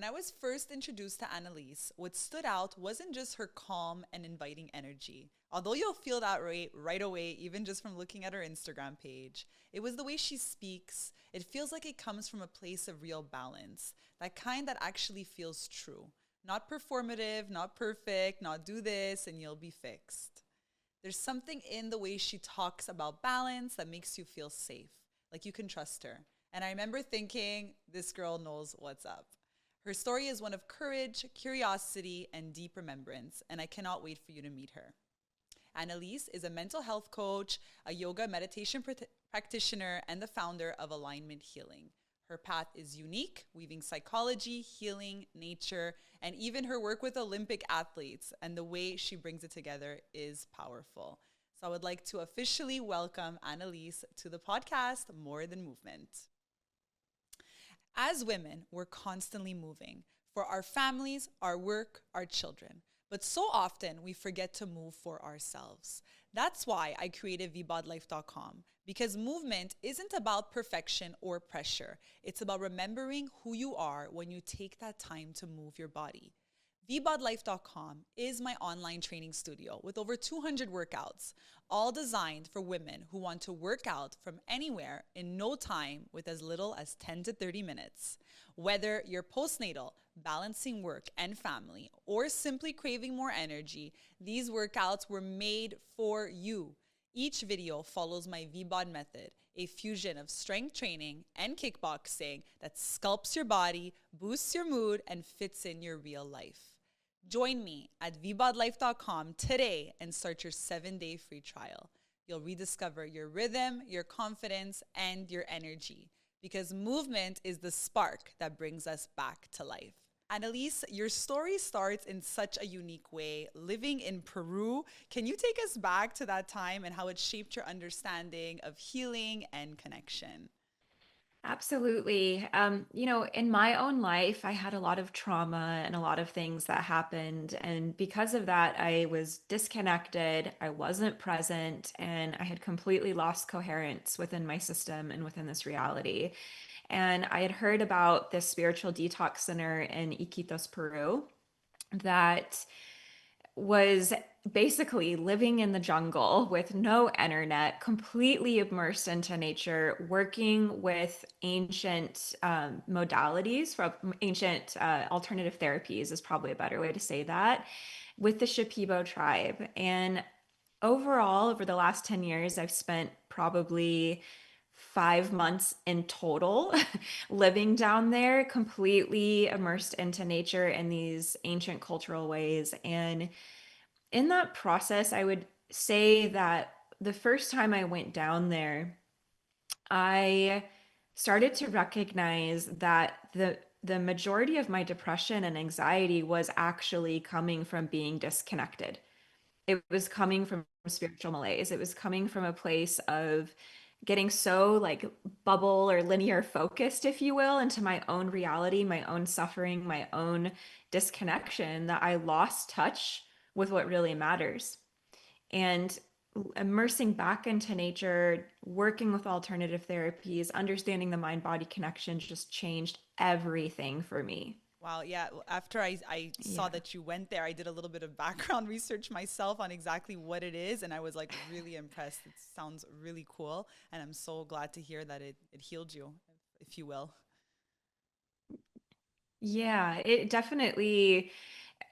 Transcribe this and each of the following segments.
When I was first introduced to Annelise, what stood out wasn't just her calm and inviting energy. Although you'll feel that right away, even just from looking at her Instagram page, it was the way she speaks. It feels like it comes from a place of real balance, that kind that actually feels true. Not performative, not perfect, not do this and you'll be fixed. There's something in the way she talks about balance that makes you feel safe, like you can trust her. And I remember thinking, this girl knows what's up. Her story is one of courage, curiosity, and deep remembrance, and I cannot wait for you to meet her. Annelise is a mental health coach, a yoga meditation practitioner, and the founder of Alignment Healing. Her path is unique, weaving psychology, healing, nature, and even her work with Olympic athletes, and the way she brings it together is powerful. So I would like to officially welcome Annelise to the podcast, More Than Movement. As women, we're constantly moving for our families, our work, our children. But so often we forget to move for ourselves. That's why I created vbodlife.com, because movement isn't about perfection or pressure. It's about remembering who you are when you take that time to move your body. vbodlife.com is my online training studio with over 200 workouts, all designed for women who want to work out from anywhere in no time with as little as 10 to 30 minutes. Whether you're postnatal, balancing work and family, or simply craving more energy, these workouts were made for you. Each video follows my VBOD method, a fusion of strength training and kickboxing that sculpts your body, boosts your mood, and fits in your real life. Join me at vbodlife.com today and start your 7-day free trial. You'll rediscover your rhythm, your confidence, and your energy, because movement is the spark that brings us back to life. Annelise, your story starts in such a unique way, living in Peru. Can you take us back to that time and how it shaped your understanding of healing and connection? Absolutely. In my own life, I had a lot of trauma and a lot of things that happened. And because of that, I was disconnected, I wasn't present, and I had completely lost coherence within my system and within this reality. And I had heard about this spiritual detox center in Iquitos, Peru, that was basically living in the jungle with no internet, completely immersed into nature, working with ancient modalities from ancient alternative therapies, is probably a better way to say that, with the Shipibo tribe. And overall, over the last 10 years, I've spent probably 5 months in total living down there, completely immersed into nature in these ancient cultural ways. And in that process, I would say that the first time I went down there, I started to recognize that the majority of my depression and anxiety was actually coming from being disconnected. It was coming from spiritual malaise. It was coming from a place of getting so like bubble or linear focused, if you will, into my own reality, my own suffering, my own disconnection, that I lost touch with what really matters. And immersing back into nature, working with alternative therapies, understanding the mind body connection just changed everything for me. Wow, yeah. After I saw Yeah. that you went there, I did a little bit of background research myself on exactly what it is, and I was like really impressed. It sounds really cool, and I'm so glad to hear that it healed you, if you will. Yeah, it definitely,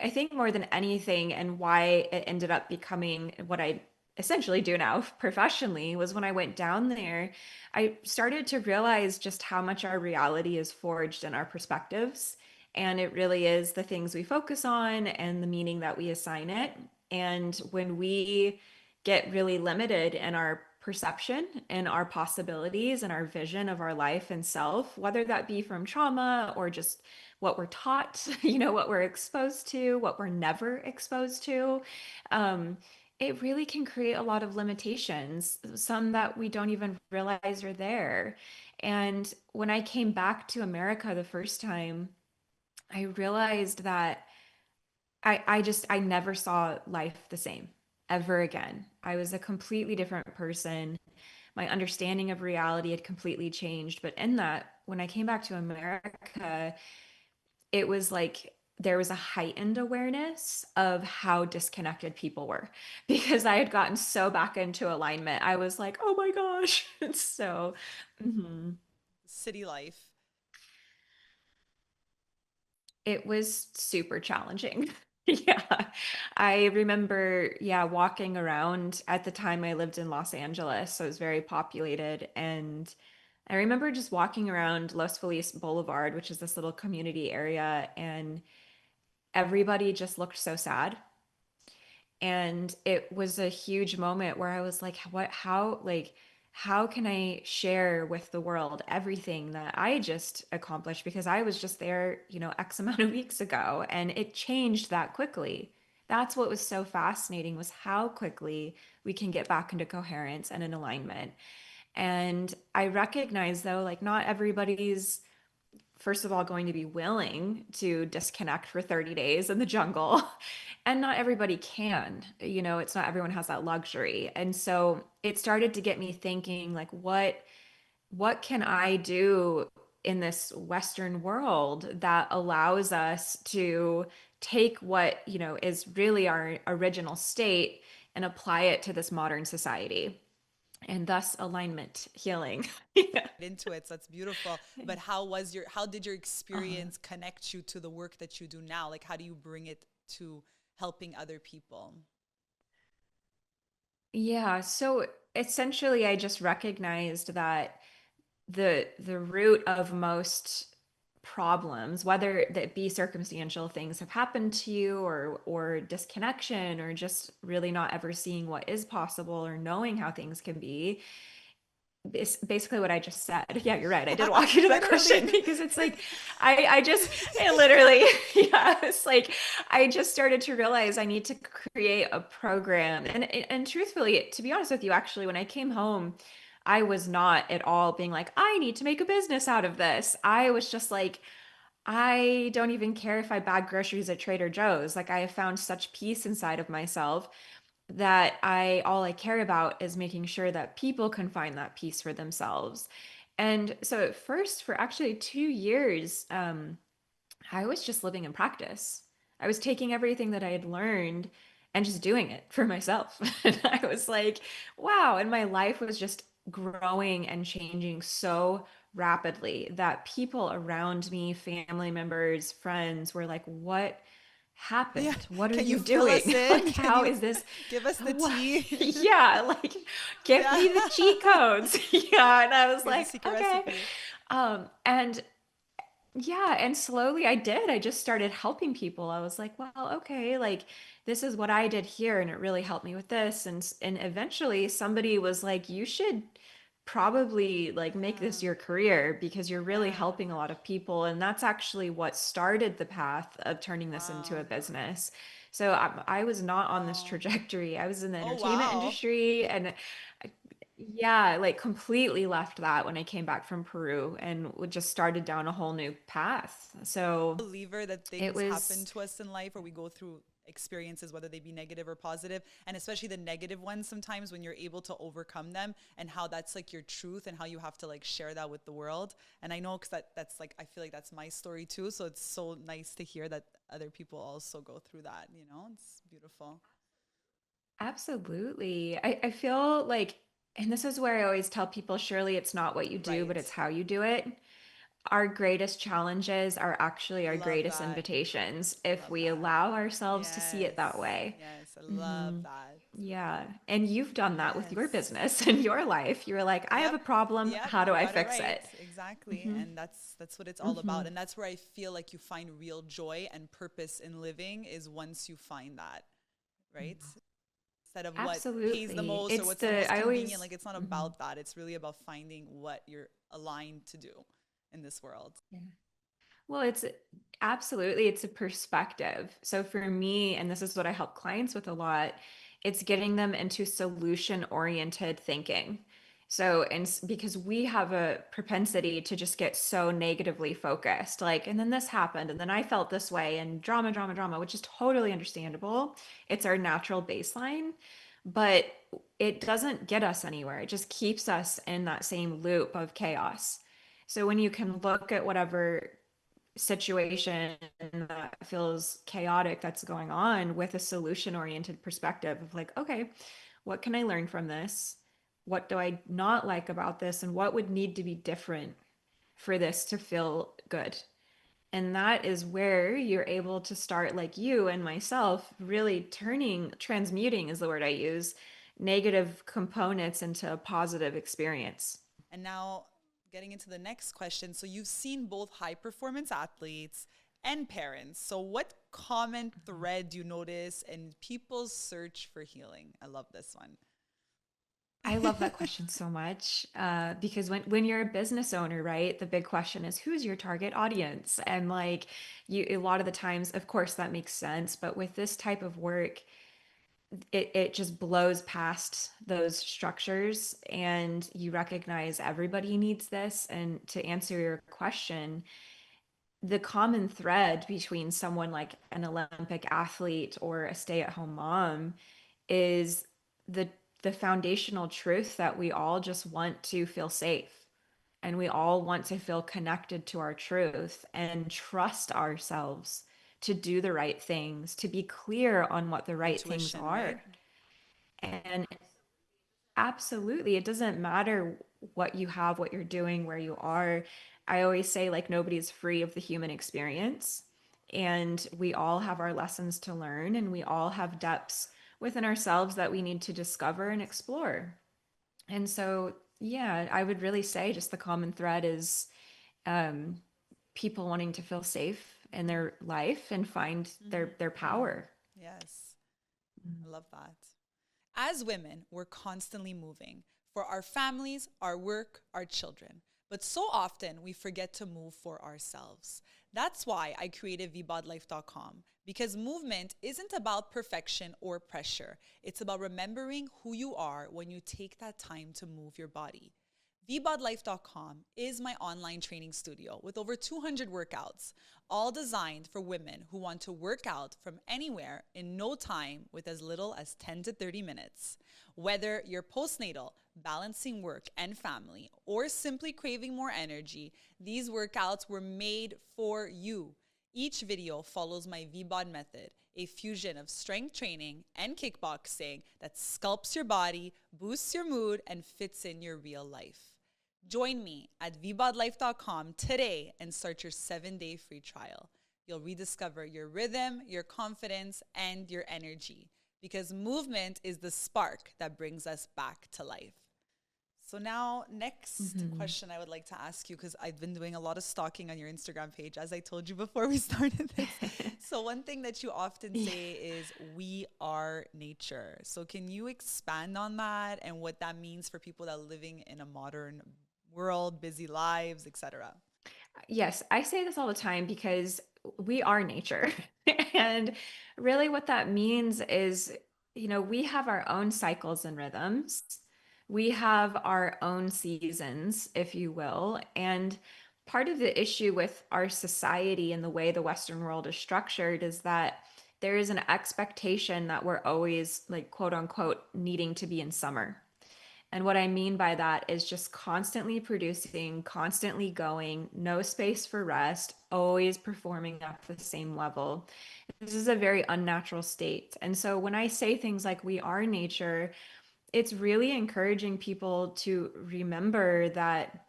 I think more than anything, and why it ended up becoming what I essentially do now professionally, was when I went down there, I started to realize just how much our reality is forged in our perspectives. And it really is the things we focus on and the meaning that we assign it. And when we get really limited in our perception and our possibilities and our vision of our life and self, whether that be from trauma or just what we're taught, what we're exposed to, what we're never exposed to, um, it really can create a lot of limitations, some that we don't even realize are there. And when I came back to America the first time, I realized that I never saw life the same ever again. I was a completely different person. My understanding of reality had completely changed. But in that, when I came back to America, it was like there was a heightened awareness of how disconnected people were because I had gotten so back into alignment. I was like, oh my gosh. So, mhm. City life. It was super challenging. Yeah. I remember, yeah, walking around at the time I lived in Los Angeles, so it was very populated. And I remember just walking around Los Feliz Boulevard, which is this little community area, and everybody just looked so sad. And it was a huge moment where I was like, what, how can I share with the world everything that I just accomplished? Because I was just there, X amount of weeks ago, and it changed that quickly. That's what was so fascinating was how quickly we can get back into coherence and in alignment. And I recognize though, like not everybody's first of all going to be willing to disconnect for 30 days in the jungle and not everybody can, it's not everyone has that luxury. And so it started to get me thinking like what can I do in this western world that allows us to take what is really our original state and apply it to this modern society, and thus alignment healing. Yeah. Into it. So that's beautiful. But how did your Uh-huh. experience connect you to the work that you do now? Like, how do you bring it to helping other people? Yeah, so essentially I just recognized that the root of most problems, whether that be circumstantial things have happened to you or disconnection or just really not ever seeing what is possible or knowing how things can be, it's basically what I just said. Yeah, you're right. I did walk into that Literally. question because it's like I literally yeah, it's like I just started to realize I need to create a program. And truthfully, to be honest with you, actually, when I came home, I was not at all being like, I need to make a business out of this. I was just like, I don't even care if I bag groceries at Trader Joe's. Like I have found such peace inside of myself that I all I care about is making sure that people can find that peace for themselves. And so at first, for actually 2 years, I was just living in practice. I was taking everything that I had learned and just doing it for myself. And I was like, wow. And my life was just growing and changing so rapidly that people around me, family members, friends were like, what Yeah. happened? What are Can you you fill us doing? in? Like, Can how you is this? give us the What? tea? Yeah, like, give Yeah. me the cheat codes. Yeah. And I was Here's the like, secret okay. recipe. And yeah, and slowly I did. I just started helping people. I was like, well, okay, like this is what I did here and it really helped me with this and eventually somebody was like, you should probably like make this Yeah. your career because you're really Yeah. helping a lot of people and that's actually what started the path of turning this into Wow. a business. So I was not on this Wow. trajectory. I was in the Oh, entertainment wow. industry and yeah, like completely left that when I came back from Peru and just started down a whole new path. So Believer that it things happen was to us in life or we go through experiences, whether they be negative or positive, and especially the negative ones sometimes when you're able to overcome them and how that's like your truth and how you have to like share that with the world. And I know because that's like, I feel like that's my story too. So it's so nice to hear that other people also go through that, you know, it's beautiful. absolutely. I feel like, and this is where I always tell people, surely it's not what you do, but Right. it's how you do it. Our greatest challenges are actually our Love greatest that. invitations I if love we that. allow ourselves to see it Yes. that way. Yes. I love Hmm. that. Yeah. And you've done that with your Yes. business and your life. You're like, I have Yep. a problem. Yep. How do You I got it fix right. it? Exactly. Hmm. And that's what it's all Hmm. about. And that's where I feel like you find real joy and purpose in living is once you find that, right? Instead of what pays the Absolutely. most or It's what's the the, most I convenient. always, Like it's not mhm. about that. It's really about finding what you're aligned to do in this world. Yeah. Well, it's absolutely, it's a perspective. So for me, and this is what I help clients with a lot, it's getting them into solution oriented thinking. So, and because we have a propensity to just get so negatively focused, like, and then this happened, and then I felt this way, and drama, drama, drama, which is totally understandable. It's our natural baseline, but it doesn't get us anywhere. It just keeps us in that same loop of chaos. So when you can look at whatever situation that feels chaotic that's going on with a solution oriented perspective of like, okay, what can I learn from this? What do I not like about this? And what would need to be different for this to feel good? And that is where you're able to start, like you and myself, really turning, transmuting is the word I use, negative components into a positive experience. And now getting into the next question. So you've seen both high performance athletes and parents. So what common thread do you notice in people's search for healing? I love this one. I love that question so much because when you're a business owner, right, the big question is who's your target audience? And like you, a lot of the times, of course, that makes sense. But with this type of work, it just blows past those structures and you recognize everybody needs this. And to answer your question, the common thread between someone like an Olympic athlete or a stay-at-home mom is the the foundational truth that we all just want to feel safe and we all want to feel connected to our truth and trust ourselves to do the right things, to be clear on what the right things Intuition, right? are. And absolutely. It doesn't matter what you have, what you're doing, where you are. I always say, like, nobody's free of the human experience. And we all have our lessons to learn, and we all have depths within ourselves that we need to discover and explore. And so, yeah, I would really say just the common thread is um, people wanting to feel safe in their life and find their power. Yes, I love that. As women, we're constantly moving for our families, our work, our children. But so often we forget to move for ourselves. That's why I created vbodlife.com because movement isn't about perfection or pressure. It's about remembering who you are when you take that time to move your body. vbodlife.com is my online training studio with over 200 workouts, all designed for women who want to work out from anywhere in no time with as little as 10 to 30 minutes. Whether you're postnatal, balancing work and family, or simply craving more energy, these workouts were made for you. Each video follows my VBOD method, a fusion of strength training and kickboxing that sculpts your body, boosts your mood, and fits in your real life. Join me at vbodlife.com today and start your 7-day free trial. You'll rediscover your rhythm, your confidence, and your energy because movement is the spark that brings us back to life. So now, next Mhm. question I would like to ask you, because I've been doing a lot of stalking on your Instagram page, as I told you before we started this. So one thing that you often Yeah. say is, "We are nature." So can you expand on that and what that means for people that are living in a modern world, busy lives, etc.? Yes, I say this all the time because we are nature. And really, what that means is, we have our own cycles and rhythms. We have our own seasons, if you will. And part of the issue with our society and the way the Western world is structured is that there is an expectation that we're always, like, quote unquote, needing to be in summer. And what I mean by that is just constantly producing, constantly going, no space for rest, always performing at the same level. This is a very unnatural state. And so when I say things like we are nature, it's really encouraging people to remember that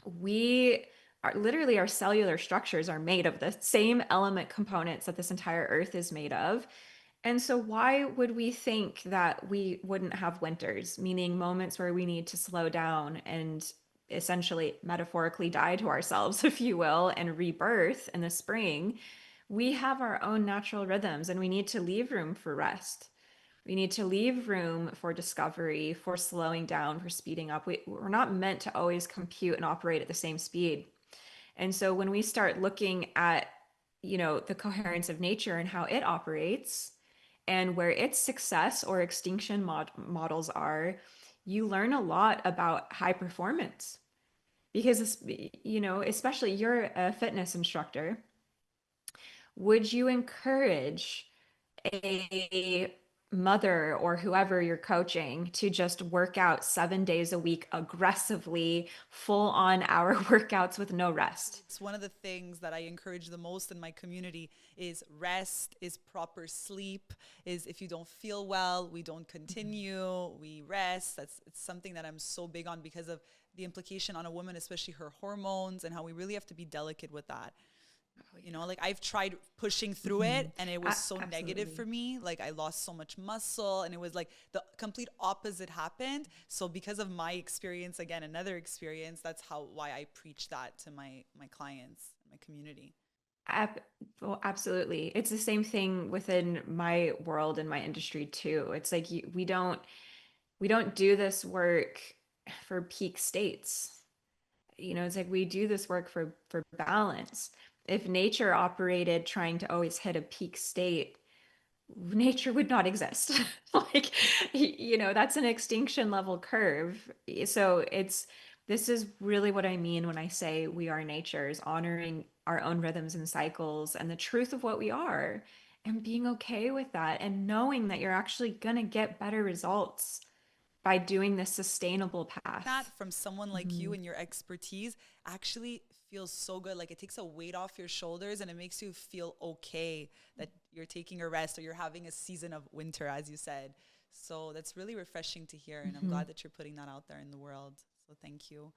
we are literally our cellular structures are made of the same element components that this entire earth is made of. And so, why would we think that we wouldn't have winters, meaning moments where we need to slow down and essentially metaphorically die to ourselves, if you will, and rebirth in the spring? We have our own natural rhythms and we need to leave room for rest. We need to leave room for discovery, for slowing down, for speeding up. We're not meant to always compute and operate at the same speed. And so when we start looking at, the coherence of nature and how it operates and where its success or extinction models are, you learn a lot about high performance because, especially you're a fitness instructor. Would you encourage a mother or whoever you're coaching to just work out 7 days a week aggressively, full on hour workouts with no rest. It's one of the things that I encourage the most in my community is rest, is proper sleep, is if you don't feel well, we don't continue, we rest. That's it's something that I'm so big on because of the implication on a woman, especially her hormones and how we really have to be delicate with that. Oh, You know, yeah. like I've tried pushing through it and it was so negative for Absolutely. me. Like I lost so much muscle and it was like the complete opposite happened. So because of my experience, again, another experience, that's how why I preach that to my clients, my community. Ab- well, absolutely. It's the same thing within my world and my industry too. It's like we don't do this work for peak states. It's like we do this work for balance. If nature operated trying to always hit a peak state, nature would not exist. Like, that's an extinction level curve. So this is really what I mean when I say we are nature, is honoring our own rhythms and cycles and the truth of what we are and being okay with that and knowing that you're actually going to get better results by doing this sustainable That path. from someone like you Mhm. and your expertise actually feels so good. Like it takes a weight off your shoulders and it makes you feel okay that you're taking a rest or you're having a season of winter, as you said. So that's really refreshing to hear. And I'm Mhm. glad that you're putting that out there in the world. So thank you.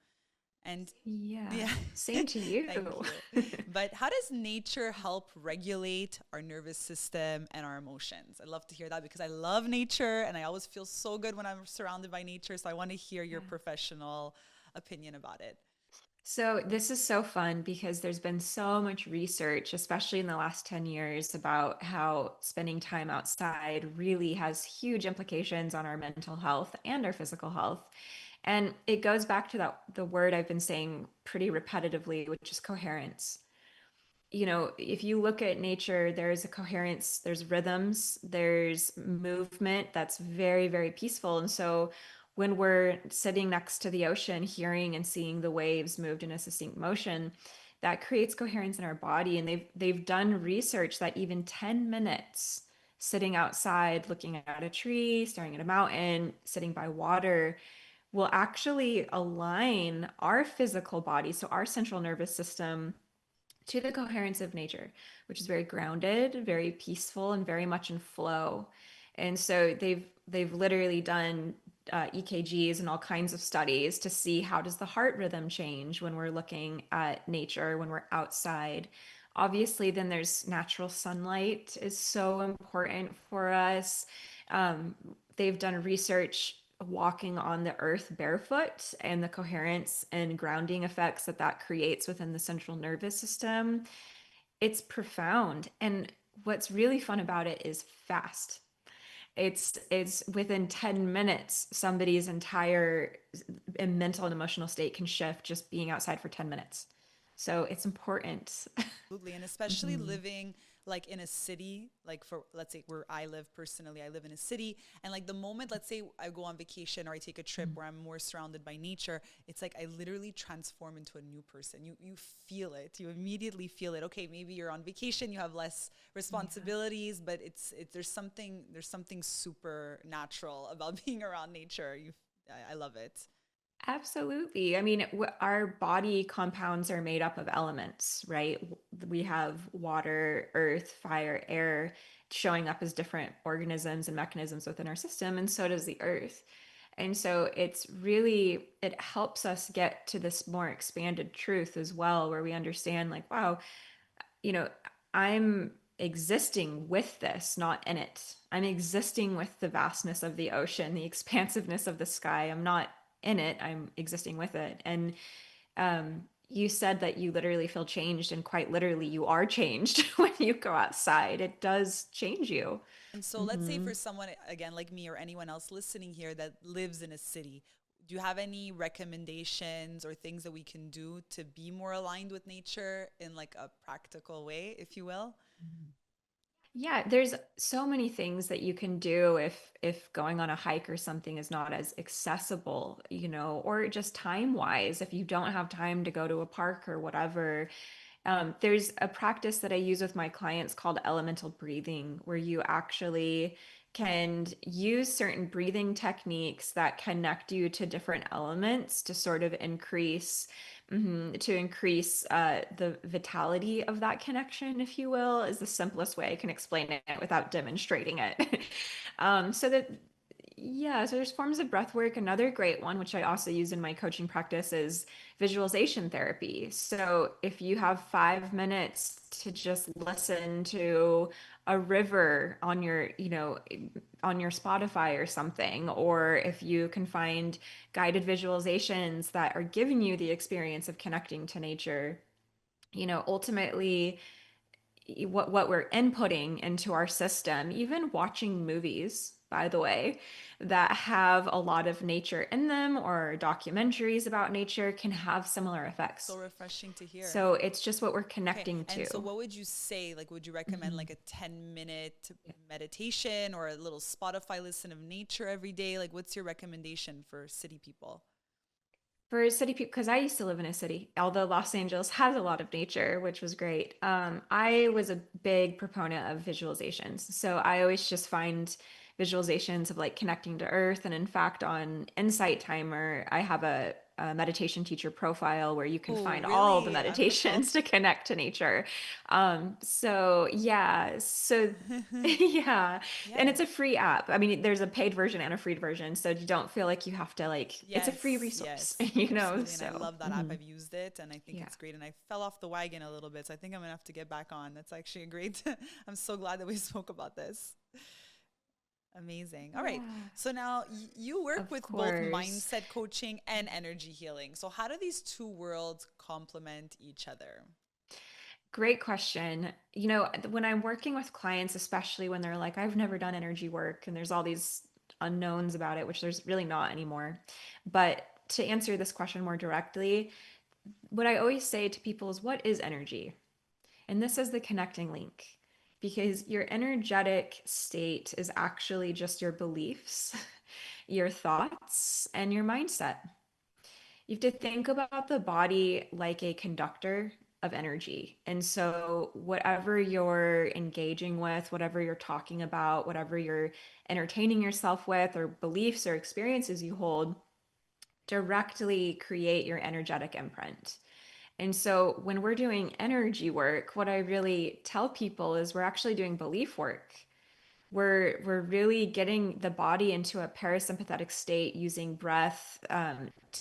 And Yeah. yeah, Same to you. thank you. But how does nature help regulate our nervous system and our emotions? I love to hear that because I love nature and I always feel so good when I'm surrounded by nature. So I want to hear your Yeah. professional opinion about it. So this is so fun because there's been so much research, especially in the last 10 years, about how spending time outside really has huge implications on our mental health and our physical health. And it goes back to that the word I've been saying pretty repetitively, which is coherence. If you look at nature, there's a coherence, there's rhythms, there's movement that's very, very peaceful. And so when we're sitting next to the ocean, hearing and seeing the waves moved in a succinct motion, that creates coherence in our body. And they've done research that even 10 minutes sitting outside, looking at a tree, staring at a mountain, sitting by water, will actually align our physical body, so our central nervous system, to the coherence of nature, which is very grounded, very peaceful, and very much in flow. And so they've literally done EKGs and all kinds of studies to see how does the heart rhythm change when we're looking at nature, when we're outside. Obviously, then there's natural sunlight is so important for us. Um, they've done research walking on the earth barefoot and the coherence and grounding effects that creates within the central nervous system. It's profound. And what's really fun about it is fast. It's within 10 minutes somebody's entire mental and emotional state can shift just being outside for 10 minutes. So it's important. Absolutely. And especially Mhm. living like in a city, like for let's say where I live personally, I live in a city. And like the moment, let's say I go on vacation or I take a trip where I'm more surrounded by nature, it's like I literally transform into a new person. You feel it. You immediately feel it. Okay, maybe you're on vacation, you have less Yeah. responsibilities, but there's something super natural about being around nature. I love it. Absolutely. I mean, our body compounds are made up of elements, right? We have water, earth, fire, air showing up as different organisms and mechanisms within our system, and so does the earth. And so it helps us get to this more expanded truth as well, where we understand, like, wow, you know, I'm existing with this, not in it. I'm existing with the vastness of the ocean, the expansiveness of the sky. I'm not in it, I'm existing with it. And you said that you literally feel changed, and quite literally, you are changed when you go outside. It does change you. And so let's say Hmm. for someone again like me or anyone else listening here that lives in a city, do you have any recommendations or things that we can do to be more aligned with nature in like a practical way, if you will? Yeah, there's so many things that you can do if going on a hike or something is not as accessible, or just time wise, if you don't have time to go to a park or whatever. There's a practice that I use with my clients called elemental breathing, where you actually can use certain breathing techniques that connect you to different elements to sort of increase to increase the vitality of that connection, if you will, is the simplest way I can explain it without demonstrating it. So that Yeah, so there's forms of breath work. Another great one, which I also use in my coaching practice, is visualization therapy. So if you have 5 minutes to just listen to a river on your, on your Spotify or something, or if you can find guided visualizations that are giving you the experience of connecting to nature, ultimately what we're inputting into our system, even watching movies, by the way, that have a lot of nature in them or documentaries about nature can have similar So effects. refreshing to hear. So it's just what we're Okay. connecting And so to. what would you say? Like, would you recommend Mhm. like a 10-minute meditation or a little Spotify listen of nature every day? Like, what's your recommendation for city people? For city people, because I used to live in a city, although Los Angeles has a lot of nature, which was great. I was a big proponent of visualizations. So I always just find visualizations of like connecting to earth. And in fact, on Insight Timer, I have a meditation teacher profile where you can Oh, find all the really? Official? meditations to connect to nature. So yeah, so yeah, and it's a Yes. free app. I mean, there's a paid version and a free version, so you don't feel like you have to like, it's a free Yes, resource, yes, absolutely. And I so love that app. I've used it and I think yeah. it's great. And I fell off the wagon a little bit. So I think I'm gonna have to get back on. That's actually a great, I'm so glad that we spoke about this. Amazing. All right. Yeah, So now you work of with both course. mindset coaching and energy healing. So how do these two worlds complement each other? Great question. When I'm working with clients, especially when they're like, I've never done energy work, and there's all these unknowns about it, which there's really not anymore. But to answer this question more directly, what I always say to people is, what is energy? And this is the connecting link, because your energetic state is actually just your beliefs, your thoughts, and your mindset. You have to think about the body like a conductor of energy. And so, whatever you're engaging with, whatever you're talking about, whatever you're entertaining yourself with, or beliefs or experiences you hold, directly create your energetic imprint. And so when we're doing energy work, what I really tell people is we're actually doing belief work. We're really getting the body into a parasympathetic state using breath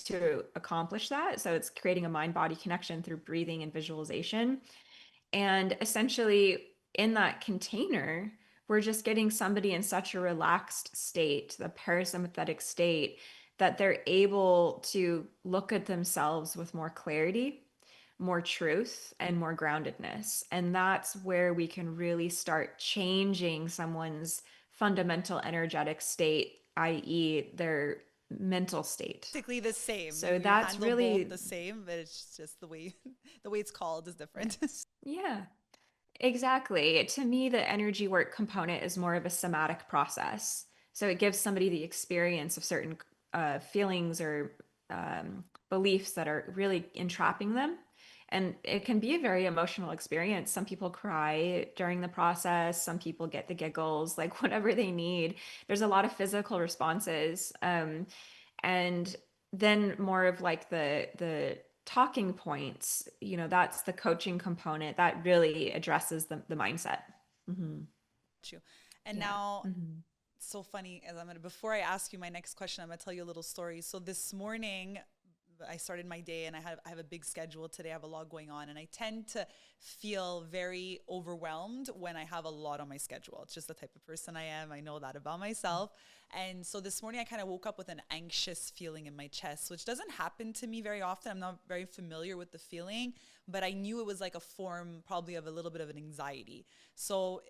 to accomplish that. So it's creating a mind body connection through breathing and visualization. And essentially, in that container, we're just getting somebody in such a relaxed state, the parasympathetic state, that they're able to look at themselves with more clarity, more truth, and more groundedness. And that's where we can really start changing someone's fundamental energetic state, i.e., their mental state. Basically the same. So You that's handle both really, the same, but it's just the way the way it's called is different. yes. Yeah. Exactly. To me, the energy work component is more of a somatic process. So it gives somebody the experience of certain feelings or beliefs that are really entrapping them. And it can be a very emotional experience. Some people cry during the process, some people get the giggles, like whatever they need. There's a lot of physical responses. And then more of like the talking points, that's the coaching component that really addresses the mindset. Hmm. True. And Yeah. now Hmm. so funny as I'm gonna before I ask you my next question, I'm gonna tell you a little story. So this morning I started my day and I have a big schedule today. I have a lot going on and I tend to feel very overwhelmed when I have a lot on my schedule. It's just the type of person I am. I know that about myself. And so this morning I kind of woke up with an anxious feeling in my chest, which doesn't happen to me very often. I'm not very familiar with the feeling, but I knew it was like a form probably of a little bit of an anxiety. So,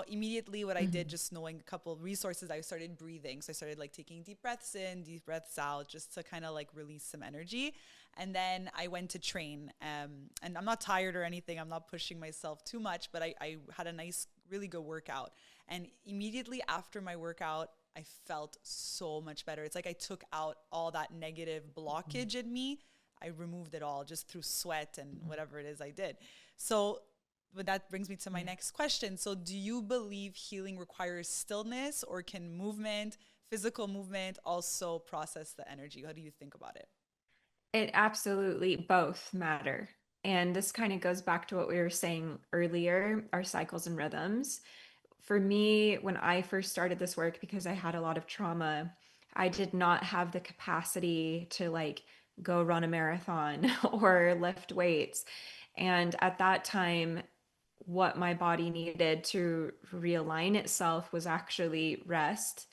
immediately what I did, Hmm. just knowing a couple of resources, I started breathing. So I started like taking deep breaths in, deep breaths out, just to kind of like release some energy. And then I went to train. And I'm not tired or anything. I'm not pushing myself too much, but I had a nice, really good workout. And immediately after my workout, I felt so much better. It's like I took out all that negative blockage in me. I removed it all just through sweat and whatever it is I did. So but that brings me to my Yeah. next question. So, do you believe healing requires stillness, or can movement, physical movement, also process the energy? How do you think about it? It absolutely both matter. And this kind of goes back to what we were saying earlier, our cycles and rhythms. For me, when I first started this work, because I had a lot of trauma, I did not have the capacity to like go run a marathon or lift weights. And at that time, what my body needed to realign itself was actually rest,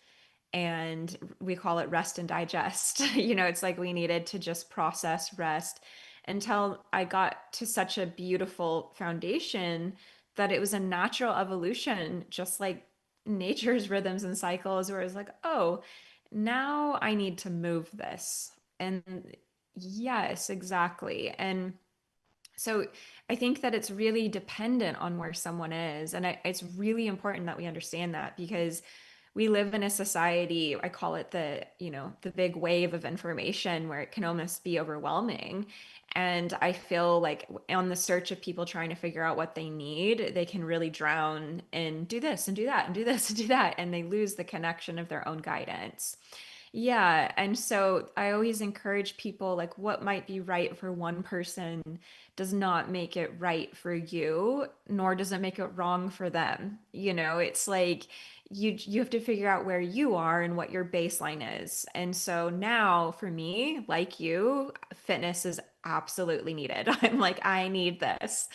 and we call it rest and digest. It's like we needed to just process rest until I got to such a beautiful foundation that it was a natural evolution, just like nature's rhythms and cycles, where it's like, oh, now I need to move this. And yes, exactly. And so I think that it's really dependent on where someone is. And it's really important that we understand that, because we live in a society, I call it the big wave of information where it can almost be overwhelming. And I feel like on the search of people trying to figure out what they need, they can really drown in do this and do that and do this and do that. And they lose the connection of their own guidance. Yeah, and so I always encourage people, like, what might be right for one person does not make it right for you, nor does it make it wrong for them. It's like you have to figure out where you are and what your baseline is. And so now for me, like you, fitness is absolutely needed. I'm like, I need this.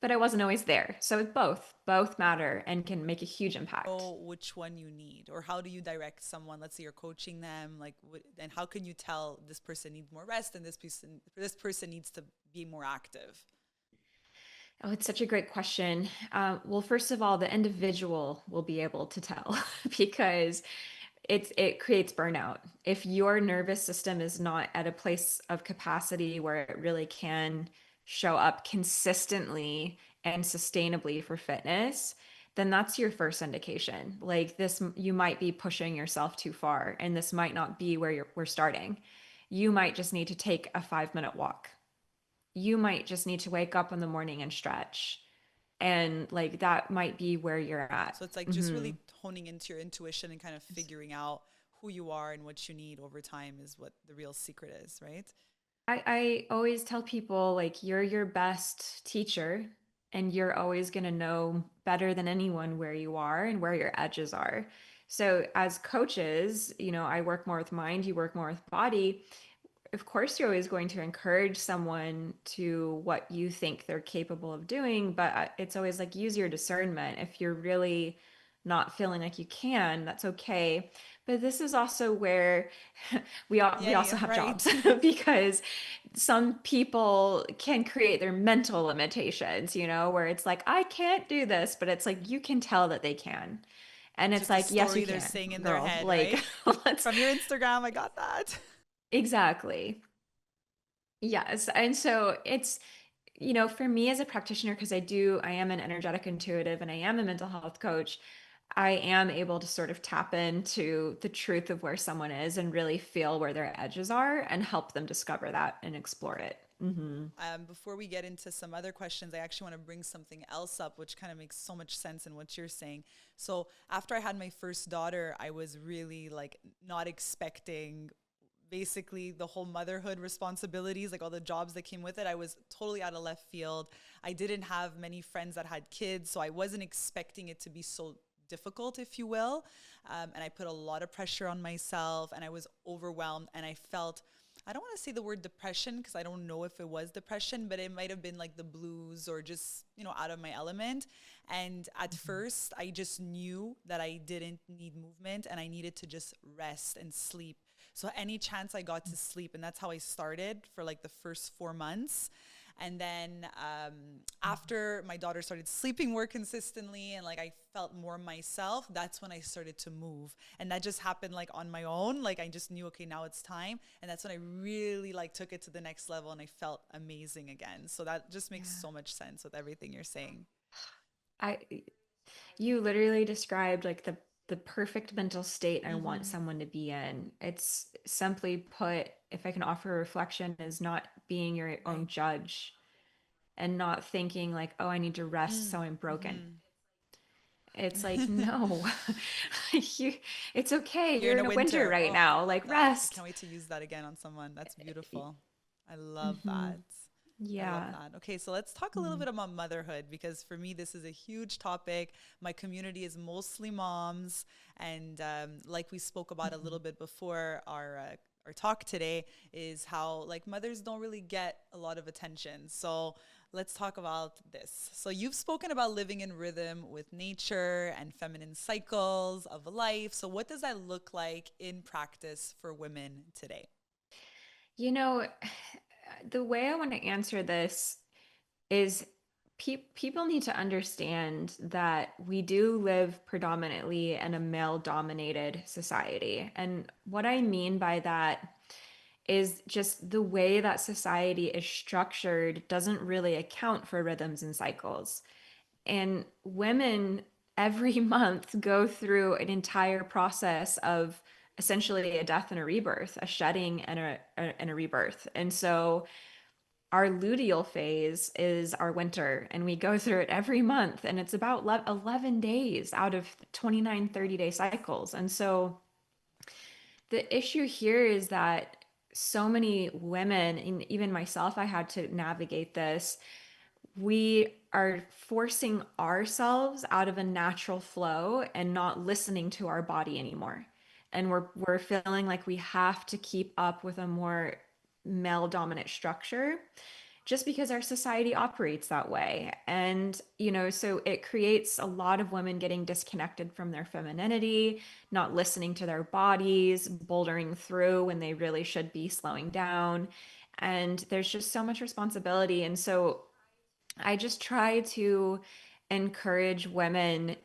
But I wasn't always there. So it's both. Both matter and can make a huge impact. Know which one you need, or how do you direct someone? Let's say you're coaching them, like, and how can you tell this person needs more rest and this person needs to be more active? Oh, it's such a great question. Well, first of all, the individual will be able to tell because it creates burnout. If your nervous system is not at a place of capacity where it really can show up consistently and sustainably for fitness, then that's your first indication. Like this, you might be pushing yourself too far, and this might not be where we're starting. You might just need to take a 5-minute walk. You might just need to wake up in the morning and stretch. And like that might be where you're at. So it's like just Hmm. really honing into your intuition and kind of figuring out who you are and what you need over time is what the real secret is, right? I always tell people like you're your best teacher, and you're always going to know better than anyone where you are and where your edges are. So as coaches, I work more with mind, you work more with body. Of course, you're always going to encourage someone to what you think they're capable of doing, but it's always like use your discernment. If you're really not feeling like you can, that's okay. But this is also where we Yeah, also yeah, have right. jobs because some people can create their mental limitations, where it's like I can't do this, but it's like you can tell that they can. And It's it's just a like, yes, you story they're can, saying in their girl. head, Like, right? let's From your Instagram, I got that. exactly. Yes. And so it's, for me as a practitioner, because I am an energetic intuitive and I am a mental health coach, I am able to sort of tap into the truth of where someone is and really feel where their edges are and help them discover that and explore it. Hmm. Before we get into some other questions, I actually want to bring something else up, which kind of makes so much sense in what you're saying. So, after I had my first daughter, I was really like not expecting basically the whole motherhood responsibilities, like all the jobs that came with it. I was totally out of left field. I didn't have many friends that had kids, so I wasn't expecting it to be so difficult, if you will. And I put a lot of pressure on myself and I was overwhelmed and I felt, I don't want to say the word depression because I don't know if it was depression, but it might have been like the blues or just, out of my element. And at first, I just knew that I didn't need movement and I needed to just rest and sleep. So any chance I got to sleep, and that's how I started for like the first 4 months. And then after my daughter started sleeping more consistently and like I felt more myself, that's when I started to move. And that just happened like on my own. Like I just knew, okay, now it's time. And that's when I really like took it to the next level and I felt amazing again. So that just makes Yeah. so much sense with everything you're saying. I You literally described like the perfect mental state I want Mm-hmm. someone to be in. It's simply put, if I can offer a reflection, is not being your own Right. judge. and not thinking like, oh, I need to rest, so I'm broken. Mm-hmm. It's like, no, you, it's okay. You're You're in a in a winter winter. right Oh, I now. love Like, that. I rest. can't wait to use that again on someone. That's beautiful. I love Hmm. that. I love Yeah. that. Okay, so let's talk a little Mm-hmm. bit about motherhood because for me, this is a huge topic. My community is mostly moms. And like we spoke about a little bit before our talk today, is how like mothers don't really get a lot of attention. So let's talk about this. So you've spoken about living in rhythm with nature and feminine cycles of life. So what does that look like in practice for women today? You know, the way I want to answer this is people need to understand that we do live predominantly in a male dominated society. And what I mean by that is just the way that society is structured doesn't really account for rhythms and cycles. And women every month go through an entire process of essentially a death and a rebirth, a shedding and a rebirth. And so our luteal phase is our winter, and we go through it every month, and it's about 11 days out of 29 30-day cycles. And so the issue here is that so many women, and even myself, I had to navigate this. We are forcing ourselves out of a natural flow and not listening to our body anymore. And we're feeling like we have to keep up with a more male dominant structure just because our society operates that way. And, so it creates a lot of women getting disconnected from their femininity, not listening to their bodies, bouldering through when they really should be slowing down. And there's just so much responsibility. And so I just try to encourage women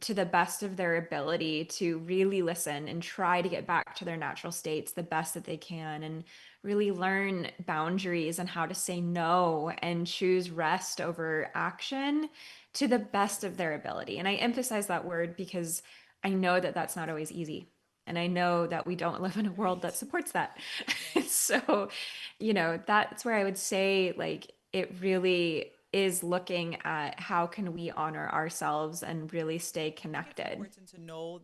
to the best of their ability to really listen and try to get back to their natural states the best that they can, and really learn boundaries and how to say no and choose rest over action to the best of their ability. And I emphasize that word because I know that that's not always easy. And I know that we don't live in a world Right. that supports that. Yes. So, that's where I would say, like, it really is looking at how can we honor ourselves and really stay I think it's connected. important to know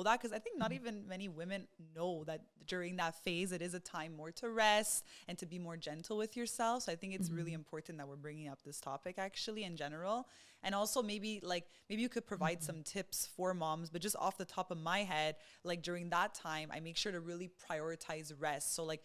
that because I think not even many women know that during that phase it is a time more to rest and to be more gentle with yourself. So I think it's really Mhm. important that we're bringing up this topic actually in general. And also maybe you could provide Mhm. some tips for moms, but just off the top of my head, like during that time, I make sure to really prioritize rest. So like,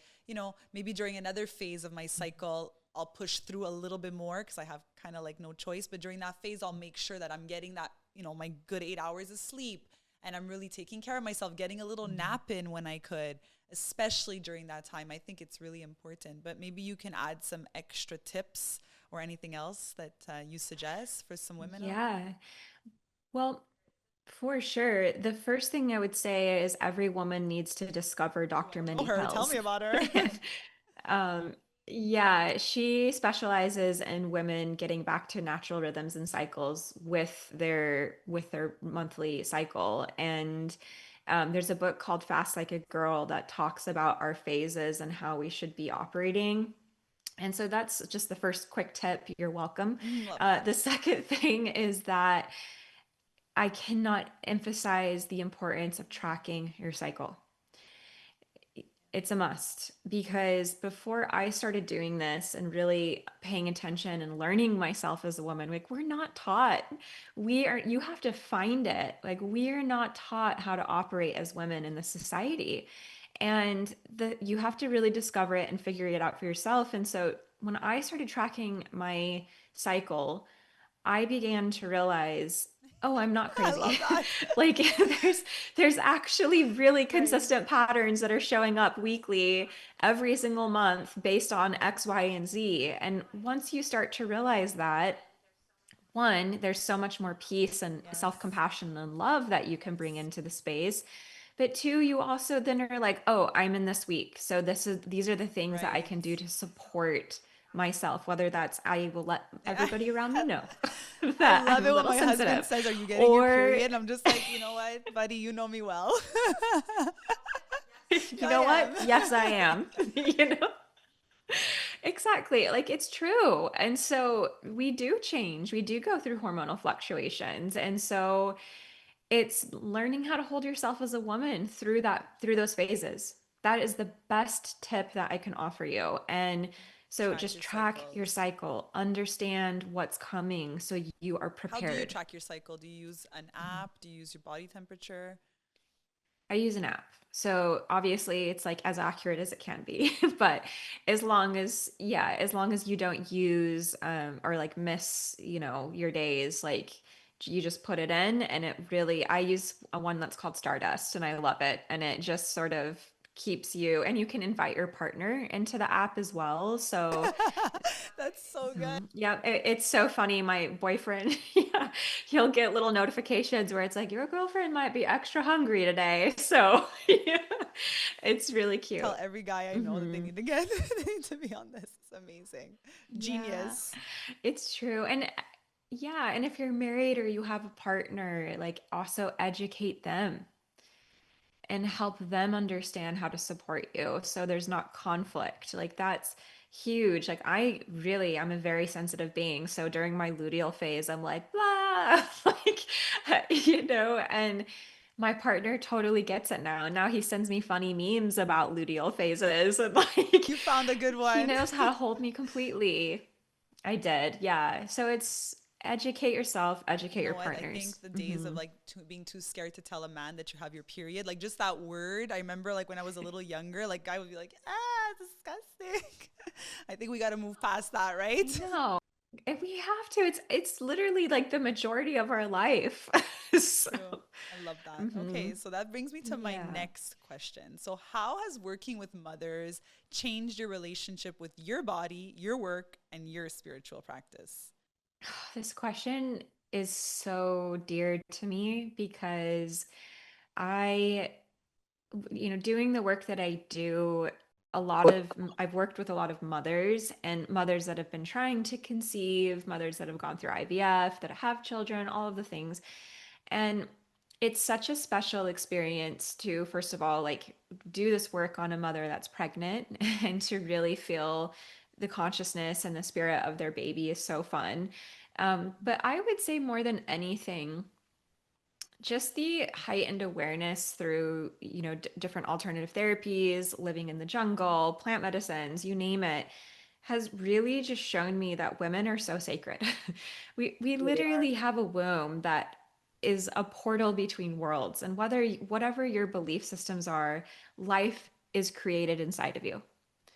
maybe during another phase of my cycle, I'll push through a little bit more because I have kind of like no choice. But during that phase, I'll make sure that I'm getting that, my good 8 hours of sleep, and I'm really taking care of myself, getting a little Mhm. nap in when I could, especially during that time. I think it's really important. But maybe you can add some extra tips or anything else that you suggest for some women out there. Yeah. Well, for sure. The first thing I would say is every woman needs to discover Ooh, I Dr. don't know Mindy her. Tell Pills. me about her. Um, yeah, she specializes in women getting back to natural rhythms and cycles with their monthly cycle. And there's a book called Fast Like a Girl that talks about our phases and how we should be operating. And so that's just the first quick tip. You're welcome. Love that. The second thing is that I cannot emphasize the importance of tracking your cycle. It's a must, because before I started doing this and really paying attention and learning myself as a woman, like, we're not taught. You have to find it. Like, we're not taught how to operate as women in the society. And you have to really discover it and figure it out for yourself. And so when I started tracking my cycle, I began to realize, oh, I'm not I love crazy. that. Like, there's actually really Right. consistent patterns that are showing up weekly every single month based on X, Y, and Z. And once you start to realize that, one, there's so much more peace and Yes. self-compassion and love that you can bring Yes. into the space. But two, you also then are like, oh, I'm in this week. So these are the things that I Right. can do to support myself, whether that's I will let everybody around me know I that love I'm a it when little my husband sensitive. says, "Are you getting your Or period?" And I'm just like, you know what, buddy, you know me well. you Yeah, I know what? am. Yes, I am. You know? Exactly. Like it's true. And so we do change. We do go through hormonal fluctuations. And so it's learning how to hold yourself as a woman through through those phases. That is the best tip that I can offer you. And so Track just your track your cycles. cycle, understand what's coming so you are How do you prepared. track your cycle? Do you use an app? Do you use your body temperature? I use an app. So obviously it's like as accurate as it can be. But as long as, yeah, as long as you don't use or like miss, your days, like you just put it in and it really, I use a one that's called Stardust and I love it. And it just sort of keeps you, and you can invite your partner into the app as well. So That's so good. yeah, it's so funny. My boyfriend, yeah, he'll get little notifications where it's like, your girlfriend might be extra hungry today. So, yeah, it's really Tell cute. every guy I know that they Hmm. need to get they need to be on this. It's amazing. Yeah, Genius. it's true. And yeah, and if you're married or you have a partner, like also educate them and help them understand how to support you so there's not conflict. Like that's huge. Like I'm a very sensitive being. So during my luteal phase, I'm like, blah, like, and my partner totally gets it now. And now he sends me funny memes about luteal phases and like You found a good he one. knows how to hold me completely. I did. Yeah. So it's educate yourself, You educate know your what? I partners. think the days of Hmm. like being too scared to tell a man that you have your period, like just that word. I remember like when I was a little younger, like guy would be like, "Ah, disgusting." I think we got to move past that, I right? know. And we have to. It's literally like the majority of our life. So, True. I love that. hmm Okay, so that brings me to my yeah. next question. So, how has working with mothers changed your relationship with your body, your work, and your spiritual practice? This question is so dear to me because I, doing the work that I do, I've worked with a lot of mothers and mothers that have been trying to conceive, mothers that have gone through IVF, that have children, all of the things. And it's such a special experience to, first of all, like do this work on a mother that's pregnant and to really feel the consciousness and the spirit of their baby is so fun. But I would say more than anything, just the heightened awareness through, different alternative therapies, living in the jungle, plant medicines, you name it, has really just shown me that women are so sacred. We Really are. literally have a womb that is a portal between worlds, and whatever your belief systems are, life is created inside of you.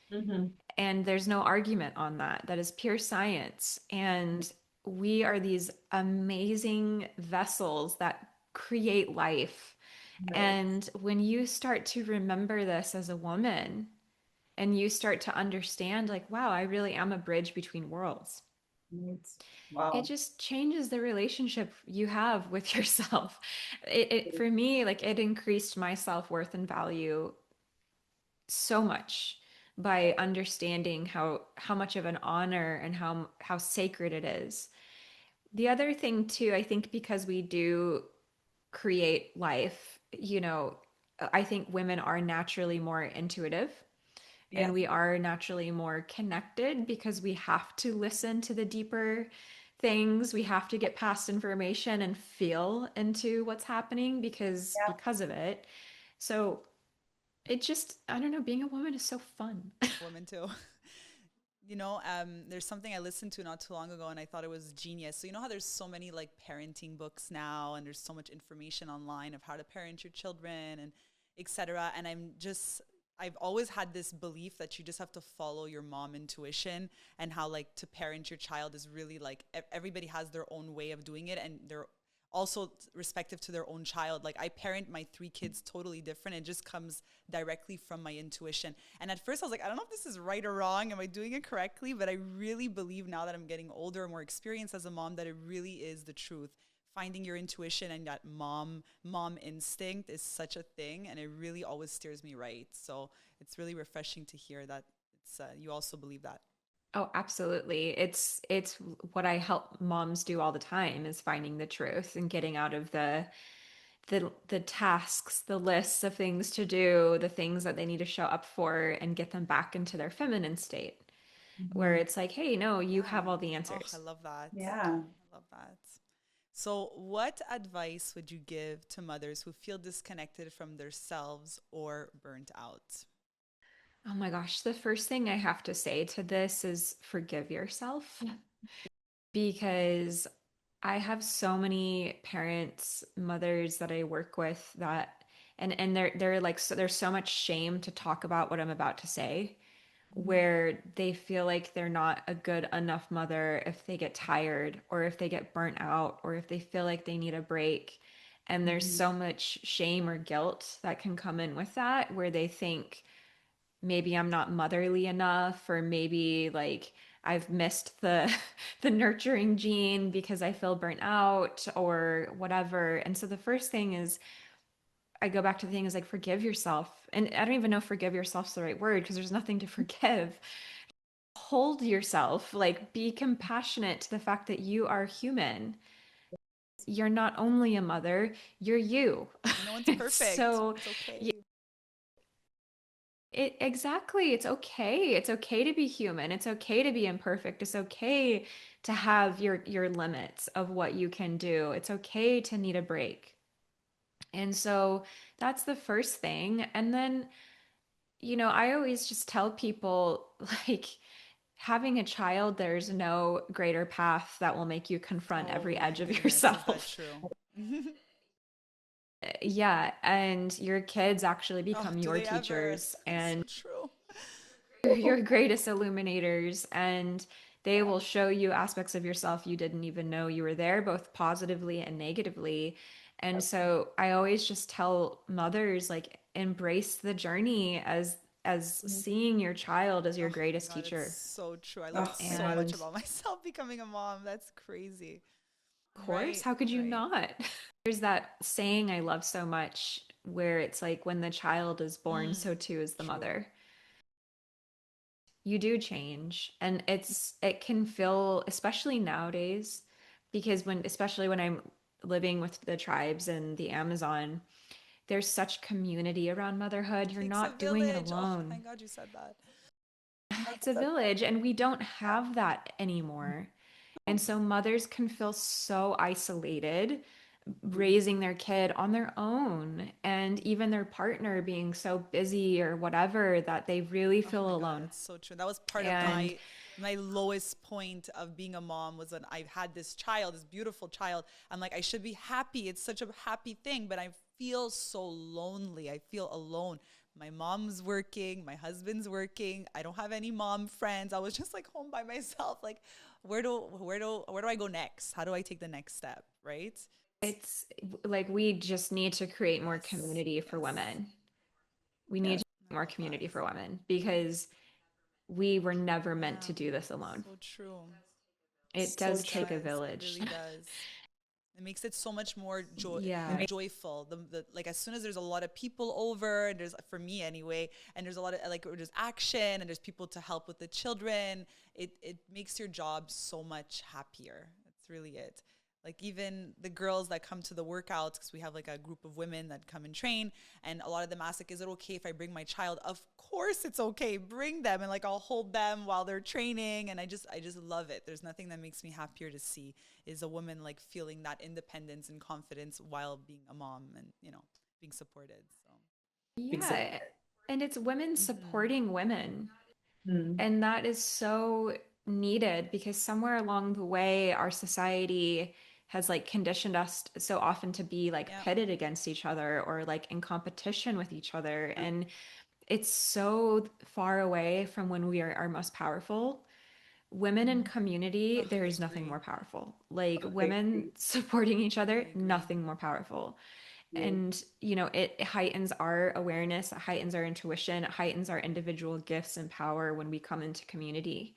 Hmm. And there's no argument on that. That is pure science. And we are these amazing vessels that create life. Right. And when you start to remember this as a woman and you start to understand, like, wow, I really am a bridge between worlds, Right. it Wow. just changes the relationship you have with yourself. For me, like, it increased my self worth and value so much by understanding how much of an honor and how sacred it is. The other thing too, I think because we do create life, I think women are naturally more intuitive and Yeah. we are naturally more connected because we have to listen to the deeper things. We have to get past information and feel into what's happening Yeah. because of it. So it just, I don't know, being a woman is so fun. Women too. There's something I listened to not too long ago and I thought it was genius. So you know how there's so many like parenting books now and there's so much information online of how to parent your children and etc. And I've always had this belief that you just have to follow your mom intuition and how like to parent your child is really like everybody has their own way of doing it and they're also respective to their own child. Like I parent my three kids totally different. It just comes directly from my intuition. And at first I was like, I don't know if this is right or wrong. Am I doing it correctly? But I really believe now that I'm getting older, more experienced as a mom, that it really is the truth. Finding your intuition and that mom instinct is such a thing, and it really always steers me right. So it's really refreshing to hear that you also believe that. Oh, absolutely. It's what I help moms do all the time is finding the truth and getting out of the tasks, the lists of things to do, the things that they need to show up for and get them back into their feminine state. where Mhm. it's like, hey, no, you have Yeah. all the Oh, I answers. love that. Yeah. I love that. So, what advice would you give to mothers who feel disconnected from themselves or burnt out? Oh my gosh, the first thing I have to say to this is forgive yourself, because I have so many parents, mothers that I work with that and they're like, so there's so much shame to talk about what I'm about to say, Mhm. where they feel like they're not a good enough mother if they get tired or if they get burnt out or if they feel like they need a break. And there's Mhm. so much shame or guilt that can come in with that, where they think maybe I'm not motherly enough, or maybe like I've missed the the nurturing gene because I feel burnt out or whatever. And so the first thing is, I go back to the thing is like, forgive yourself. And I don't even know if forgive yourself's the right word, because there's nothing to forgive. Hold yourself, like be compassionate to the fact that you are human. You're not only a mother, you're you. No one's perfect. So It's yeah, okay. it exactly. It's okay. It's okay to be human. It's okay to be imperfect. It's okay to have your limits of what you can do. It's okay to need a break. And so that's the first thing. And then, I always just tell people like, having a child, there's no greater path that will make you confront Oh every my edge of goodness, is that yourself. true? Yeah, and your kids actually Oh, become do your they ever? teachers It's so and true. your greatest illuminators, and they will show you aspects of yourself you didn't even know you were there, both positively and negatively. And so I always just tell mothers, like, embrace the journey as Mhm. seeing your child as your Oh my greatest God, it's teacher. so true. I Oh learned my so God. much And about myself becoming a mom. That's crazy. of course, Right, how could you right. not? There's that saying I love so much where it's like, when the child is born, Mm, so too is the true. mother. You do change, and it can feel, especially nowadays, because especially when I'm living with the tribes in the Amazon, there's such community around motherhood. You're Takes a not doing it village. Oh, alone. thank God you said that. It's a village, and we don't have that anymore. And so mothers can feel so isolated raising their kid on their own, and even their partner being so busy or whatever that they really Oh feel my God, alone. that's so true. That was part of And my lowest point of being a mom was when I had this child, this beautiful child. I'm like, I should be happy. It's such a happy thing, but I feel so lonely. I feel alone. My mom's working, my husband's working. I don't have any mom friends. I was just like home by myself. Like, where do I go next? How do I take the next step? Right? it's like, we just need to create more Yes. community for Yes. women. We need Yes. to I create more love that. community for women, because we were never meant Yeah. to do this alone. So true. It So does It take true. a does. It village. really does. It makes it so much more Yeah. joyful. The like as soon as there's a lot of people over, and there's for me anyway, and there's a lot of like there's action and there's people to help with the children. It makes your job so much happier. That's really it. Like even the girls that come to the workouts, because we have like a group of women that come and train, and a lot of them ask like, "Is it okay if I bring my child?" Of course it's okay. Bring them, and like I'll hold them while they're training, and I just love it. There's nothing that makes me happier to see is a woman like feeling that independence and confidence while being a mom and being supported. So Exactly. Yeah. And it's women mm-hmm. supporting women. Mm. And that is so needed, because somewhere along the way, our society has like conditioned us so often to be like Yeah. pitted against each other or like in competition with each other. And it's so far away from when we are our most powerful. Women in Mhm. community, Oh, there I is nothing agree. more powerful. Like, I women agree. supporting each I other, agree. nothing more powerful. Yeah. And it heightens our awareness, it heightens our intuition, it heightens our individual gifts and power when we come into community.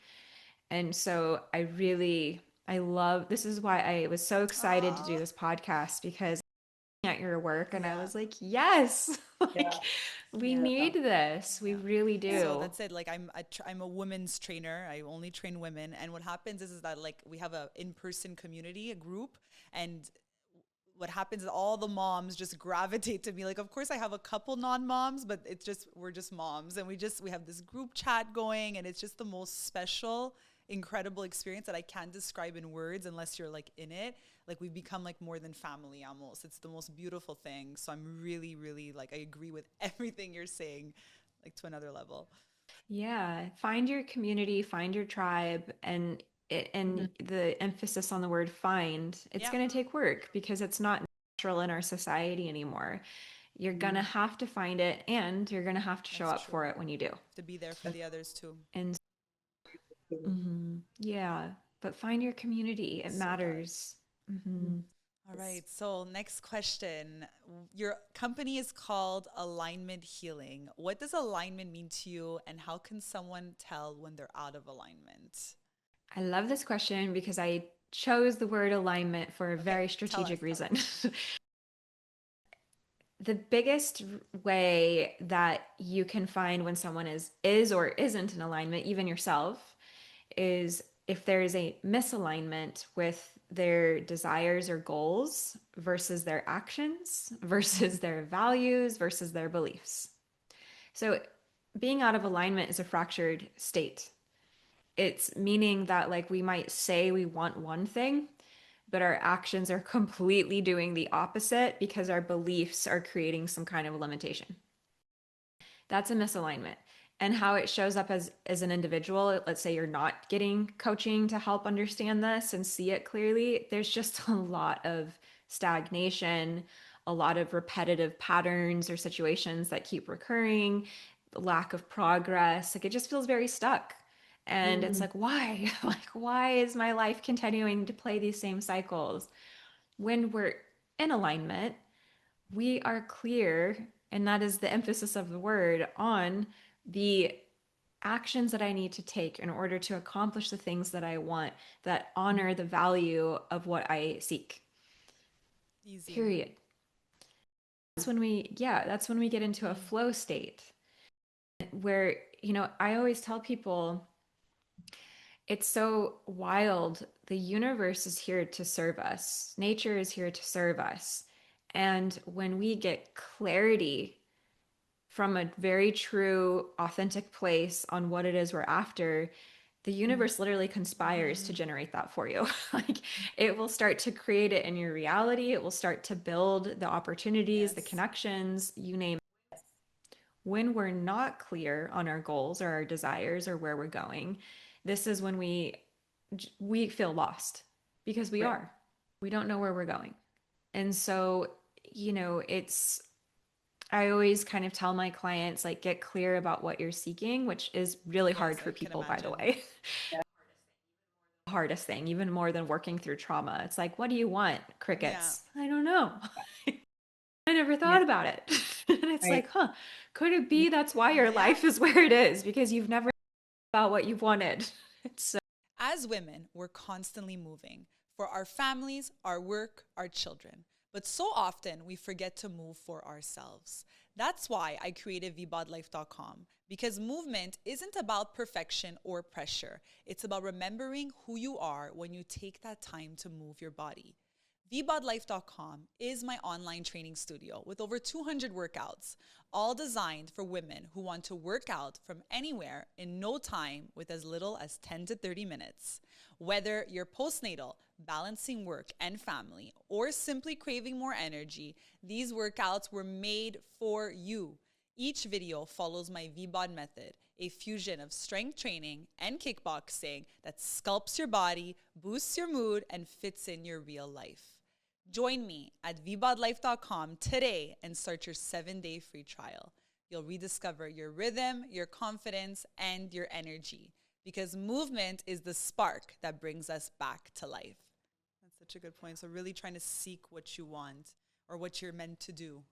And so I love, this is why I was so excited to do Ah, this podcast, because at your work and I yeah. was like, yes, like, Yeah. we Yeah. need this, we Yeah. really So do. that's it. Like I'm a women's trainer. I only train women. And what happens is that like we have a in-person community, a group, and what happens is all the moms just gravitate to me. Like, of course I have a couple non-moms, but it's just, we're just moms. And we have this group chat going, and it's just the most special, incredible experience that I can't describe in words unless you're like in it. Like, we've become like more than family almost. It's the most beautiful thing. So I'm really, really like, I agree with everything you're saying, like to another level. Yeah, find your community, find your tribe, and the emphasis on the word find, it's Yeah, going to take work because it's not natural in our society anymore. You're going to have to find it and you're going to have to show that's up true. for it when you do. To be there for the others too. And yeah, but find your community. It So does. matters. Hmm. All right. So, next question. Your company is called Alignment Healing. What does alignment mean to you, and how can someone tell when they're out of alignment? I love this question because I chose the word alignment for a Okay. very Tell us. strategic Tell reason. us. The biggest way that you can find when someone is or isn't in alignment, even yourself, is if there is a misalignment with their desires or goals versus their actions versus their values versus their beliefs. So being out of alignment is a fractured state. It's meaning that like we might say we want one thing, but our actions are completely doing the opposite because our beliefs are creating some kind of limitation. That's a misalignment. And how it shows up as an individual, let's say you're not getting coaching to help understand this and see it clearly, there's just a lot of stagnation, a lot of repetitive patterns or situations that keep recurring, lack of progress. Like it just feels very stuck. And it's like, why? Like, why is my life continuing to play these same cycles? When we're in alignment, we are clear, and that is the emphasis of the word, on the actions that I need to take in order to accomplish the things that I want that honor the value of what I seek. Easy. Period. That's when we get into a flow state where, I always tell people it's so wild. The universe is here to serve us, nature is here to serve us. And when we get clarity from a very true, authentic place on what it is we're after, the universe literally conspires to generate that for you. Like it will start to create it in your reality. It will start to build the opportunities, the Yes. connections, you name it. When we're not clear on our goals or our desires or where we're going, this is when we feel lost because we are. We don't know where we're going. And so, it's I always kind of tell my clients, like, get clear about what you're seeking, which is really hard Yes, for I can people, by the imagine. way. Hardest thing, even more than working through trauma. It's like, what do you want? Yeah. Crickets. I don't know. I never thought about it. And it's Right. like, could it be that's why your Yeah. life is where it is? Because you've never thought about what you've wanted. It's so As women, we're constantly moving for our families, our work, our children. But so often we forget to move for ourselves. That's why I created vbodlife.com, because movement isn't about perfection or pressure. It's about remembering who you are when you take that time to move your body. vbodlife.com is my online training studio with over 200 workouts, all designed for women who want to work out from anywhere in no time with as little as 10 to 30 minutes. Whether you're postnatal, balancing work and family, or simply craving more energy, these workouts were made for you. Each video follows my VBOD method, a fusion of strength training and kickboxing that sculpts your body, boosts your mood, and fits in your real life. Join me at vbodlife.com today and start your 7-day free trial. You'll rediscover your rhythm, your confidence, and your energy, because movement is the spark that brings us back to life. That's such a good point. So really trying to seek what you want or what you're meant to do.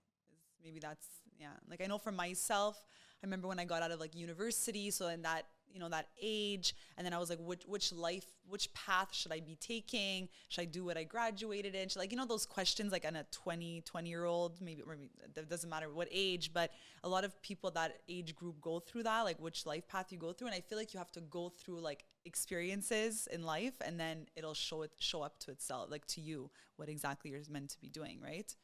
Maybe that's, yeah. Like I know for myself, I remember when I got out of like university, so in that that age. And then I was like, which path should I be taking? Should I do what I graduated in? Should, like, those questions like on a 20 year old, maybe, or maybe it doesn't matter what age, but a lot of people that age group go through that, like which life path you go through. And I feel like you have to go through like experiences in life, and then it'll show up to itself, like to you, what exactly you're meant to be doing, right?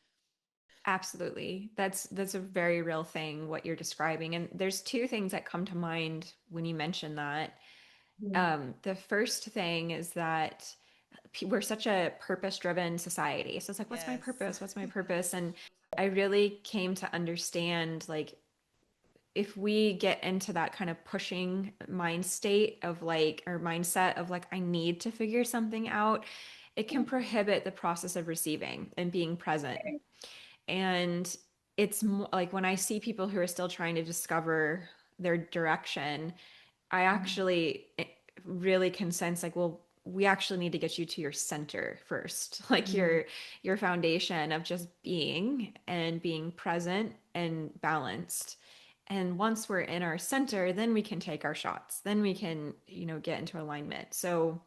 Absolutely. That's a very real thing what you're describing. And there's two things that come to mind when you mention that. The first thing is that we're such a purpose-driven society. So it's like, what's my Yes. purpose? What's my purpose? And I really came to understand like if we get into that kind of pushing mind state of like, or mindset of like, I need to figure something out, it can prohibit the process of receiving and being present. And it's more like when I see people who are still trying to discover their direction, I actually really can sense like, well, we actually need to get you to your center first, like your foundation of just being and being present and balanced. And once we're in our center, then we can take our shots. Then we can, get into alignment. So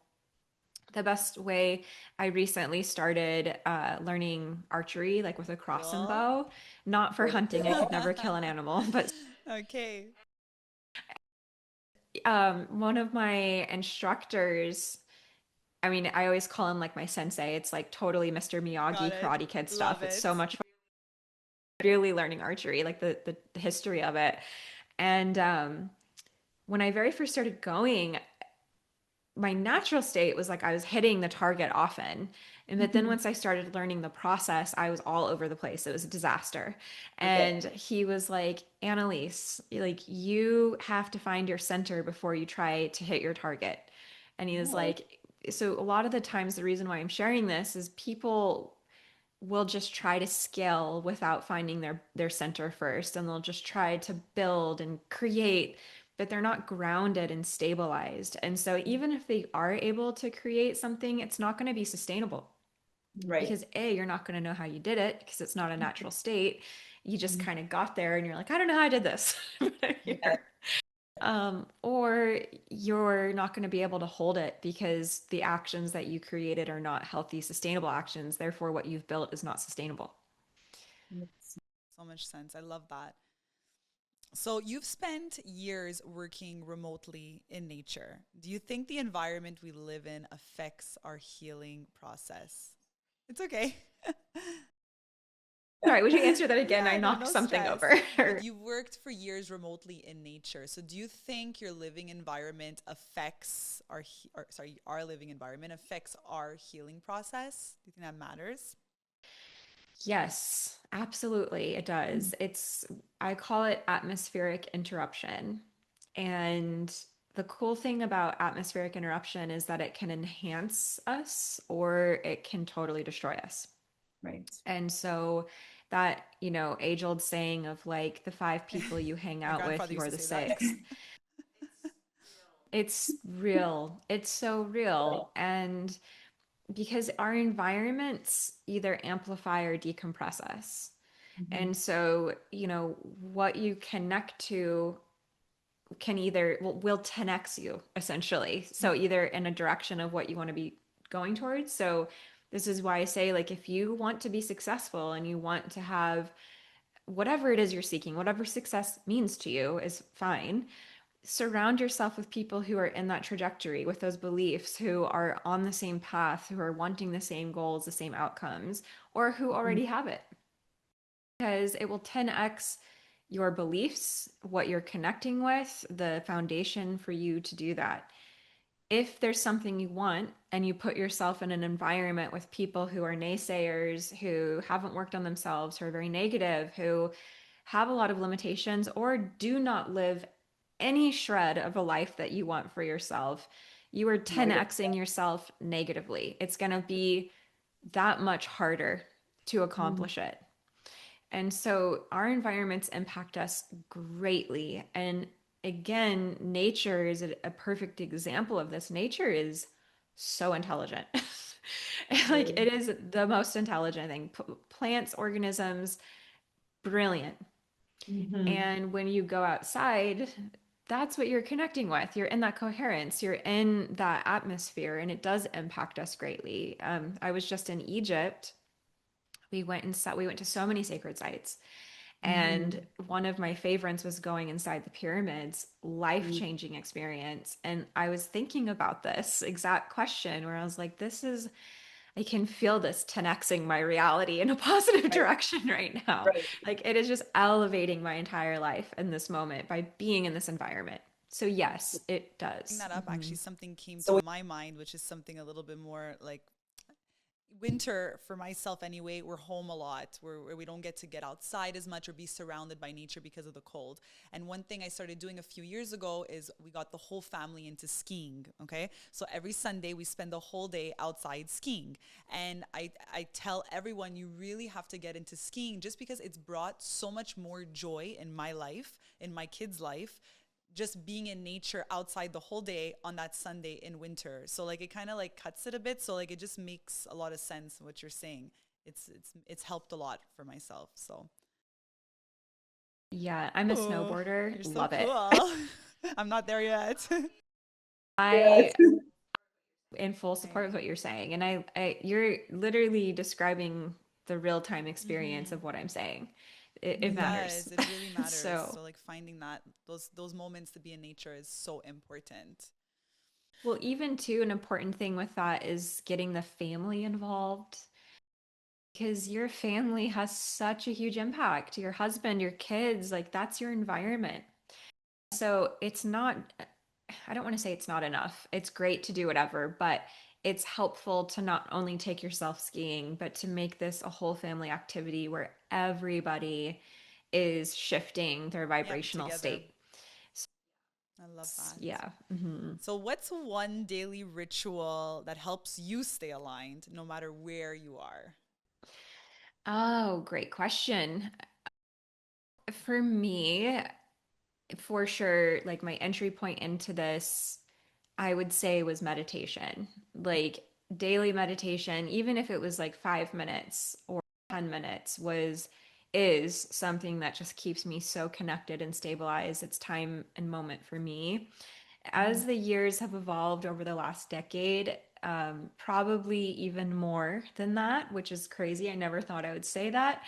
the best way, I recently started learning archery, like with a cross and Cool. bow, not for hunting. I could never kill an animal, but Okay. one of my instructors, I mean, I always call him like my sensei. It's like totally Mr. Got Miyagi it. Karate Kid Love stuff. It's it. so much fun really learning archery, like the history of it. And when I very first started going, my natural state was like I was hitting the target often. And but then once I started learning the process, I was all over the place. It was a disaster. And he was like, Annelise, like you have to find your center before you try to hit your target. And he was like, so a lot of the times the reason why I'm sharing this is people will just try to scale without finding their center first, and they'll just try to build and create, but they're not grounded and stabilized. And so even if they are able to create something, it's not going to be sustainable Right. because you're not going to know how you did it because it's not a natural state. You just kind of got there and you're like, I don't know how I did this. Yeah. Or you're not going to be able to hold it because the actions that you created are not healthy, sustainable actions. Therefore, what you've built is not sustainable. So much sense. I love that. So you've spent years working remotely in nature. Do you think the environment we live in affects our healing process? It's okay. Sorry, would you answer that again? I Yeah, no, knocked no something stress. over. Like you've worked for years remotely in nature. So do you think your living environment affects our living environment affects our healing process? Do you think that matters? Yes, absolutely, it does. I call it atmospheric interruption. And the cool thing about atmospheric interruption is that it can enhance us or it can totally destroy us. Right. And so that, age-old saying of like the five people you hang My out with, grandfather you used are to the say that. sixth. It's real. It's so real. And because our environments either amplify or decompress us. And so, what you connect to can either will 10x you essentially. So either in a direction of what you want to be going towards. So this is why I say like if you want to be successful and you want to have whatever it is you're seeking, whatever success means to you is fine. Surround yourself with people who are in that trajectory with those beliefs, who are on the same path, who are wanting the same goals, the same outcomes, or who already have it. Because it will 10x your beliefs, what you're connecting with, the foundation for you to do that. If there's something you want and you put yourself in an environment with people who are naysayers, who haven't worked on themselves, who are very negative, who have a lot of limitations, or do not live any shred of a life that you want for yourself, you are 10xing yourself negatively. It's going to be that much harder to accomplish it. And so our environments impact us greatly. And again, nature is a perfect example of this. Nature is so intelligent. Like it is the most intelligent thing. Plants, organisms, brilliant. Mm-hmm. And when you go outside, that's what you're connecting with. You're in that coherence, you're in that atmosphere, and it does impact us greatly. I was just in Egypt. We went to so many sacred sites. And Mhm. one of my favorites was going inside the pyramids, life-changing experience. And I was thinking about this exact question where I was like, I can feel this 10xing my reality in a positive Right, direction right now. right. Like it is just elevating my entire life in this moment by being in this environment. So yes, it Bring does. that up, Hmm. actually, something came to So my mind, which is something a little bit more like winter for myself anyway. We're home a lot where we don't get to get outside as much or be surrounded by nature because of the cold. And one thing I started doing a few years ago is we got the whole family into skiing. Okay, so every Sunday we spend the whole day outside skiing. And I tell everyone, you really have to get into skiing just because it's brought so much more joy in my life, in my kids' life, just being in nature outside the whole day on that Sunday in winter. So like it kind of like cuts it a bit. So like it just makes a lot of sense what you're saying. It's helped a lot for myself. So Yeah, I'm a oh, snowboarder. you're so Love it. cool. I'm not there yet. yes, I in full support Right. with what you're saying. And you're literally describing the real-time experience of Mm-hmm. what I'm saying. It It mhm, matters. does. It really matters. So, So like finding that those moments to be in nature is so important. well, even too, an important thing with that is getting the family involved because your family has such a huge impact. Your husband, your kids, like that's your environment. So it's not, I don't want to say it's not enough. It's great to do whatever, but it's helpful to not only take yourself skiing, but to make this a whole family activity where everybody is shifting their Yep, vibrational together. state. I love that. Yeah. Hmm. So, what's one daily ritual that helps you stay aligned no matter where you are? Oh, great question. For me, for sure, like my entry point into this, I would say was meditation. Like daily meditation, even if it was like 5 minutes or 10 minutes, is something that just keeps me so connected and stabilized. It's time and moment for me. mhm. As the years have evolved over the last decade, probably even more than that, which is crazy. I never thought I would say that,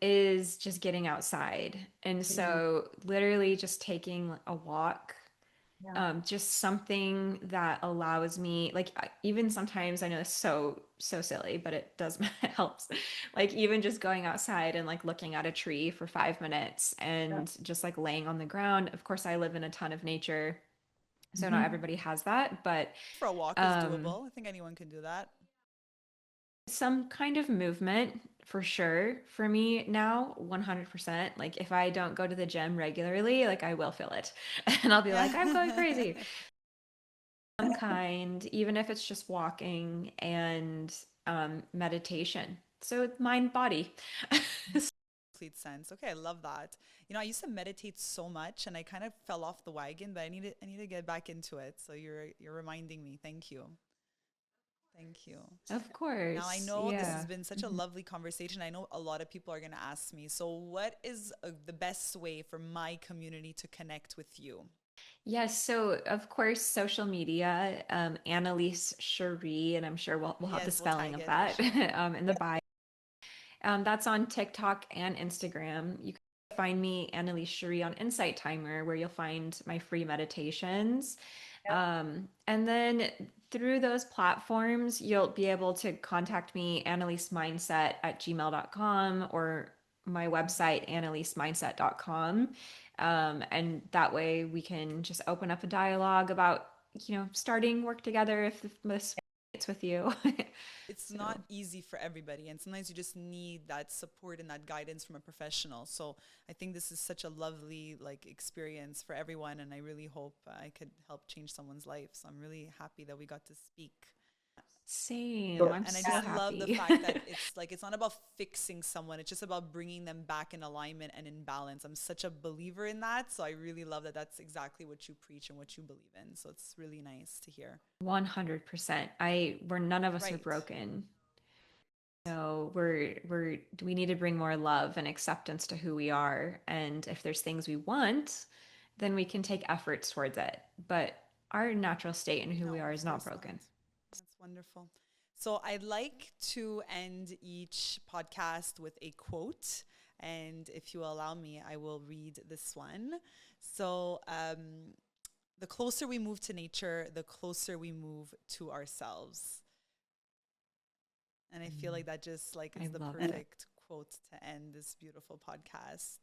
is just getting outside. And Mhm. so, literally, just taking a walk, Yeah, just something that allows me, like, even sometimes I know it's so silly, but it does, it helps. Like, even just going outside and like looking at a tree for 5 minutes yeah. and just like laying on the ground. Of course, I live in a ton of nature, so not Mhm. everybody has that, but For a walk is um, doable. I think anyone can do that. some kind of movement for sure for me now, 100%. Like if I don't go to the gym regularly, like I will feel it and I'll be like, I'm going Yeah. crazy. Some kind, even if it's just walking and meditation. So mind body. Complete sense. Okay, I love that. You know, I used to meditate so much and I kind of fell off the wagon, but I need to get back into it. So you're reminding me. Thank you. Thank you. Of Now, I course. know this has Yeah. been such a Mhm. lovely conversation. I know a lot of people are going to ask me. So, what is the best way for my community to connect with you? Yes, so of course, social media, Annelise Cherie, and I'm sure we'll have the Yes, we'll spelling tag of it for that sure. in the bio. That's on TikTok and Instagram. You can find me, Annalise Cherie, on Insight Timer, where you'll find my free meditations. Yeah. And then through those platforms, you'll be able to contact me, annalisemindset@gmail.com, or my website, annalisemindset.com. And that way we can just open up a dialogue about, starting work together if this fits with you. It's not So. easy for everybody. And sometimes you just need that support and that guidance from a professional. So, I think this is such a lovely like experience for everyone. And I really hope I could help change someone's life. So, I'm really happy that we got to speak. Same. Yeah, So, I'm and I so just love the happy. fact that it's like it's not about fixing someone, it's just about bringing them back in alignment and in balance. I'm such a believer in that, so I really love that that's exactly what you preach and what you believe in. So it's really nice to hear. 100%. We're none of us are Right. broken. So we need to bring more love and acceptance to who we are. And if there's things we want, then we can take efforts towards it. But our natural state and who we No, are of is not course broken. not. That's wonderful. So I'd like to end each podcast with a quote. And if you allow me, I will read this one. So the closer we move to nature, the closer we move to ourselves. And I feel like that just like is I the love it. perfect quote to end this beautiful podcast.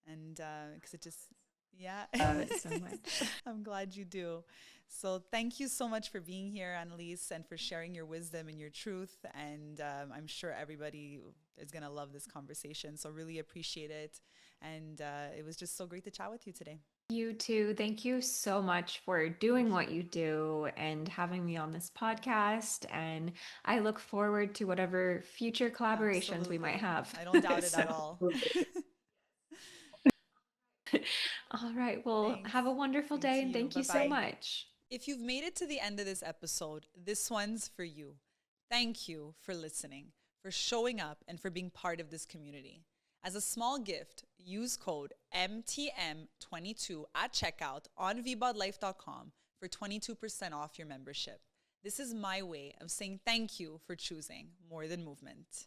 And because it just, yeah. Love it so much. I'm glad you do. So thank you so much for being here, Annelise, and for sharing your wisdom and your truth. And I'm sure everybody is going to love this conversation. So really appreciate it. And it was just so great to chat with you today. You too. Thank you so much for doing what you do and having me on this podcast. And I look forward to whatever future collaborations we might Absolutely. have. I don't doubt it So, at all. all right. Well, Thanks. have a wonderful Same day to and you. thank you so Bye-bye. much. If you've made it to the end of this episode, this one's for you. Thank you for listening, for showing up, and for being part of this community. As a small gift, use code MTM22 at checkout on vbodlife.com for 22% off your membership. This is my way of saying thank you for choosing more than movement.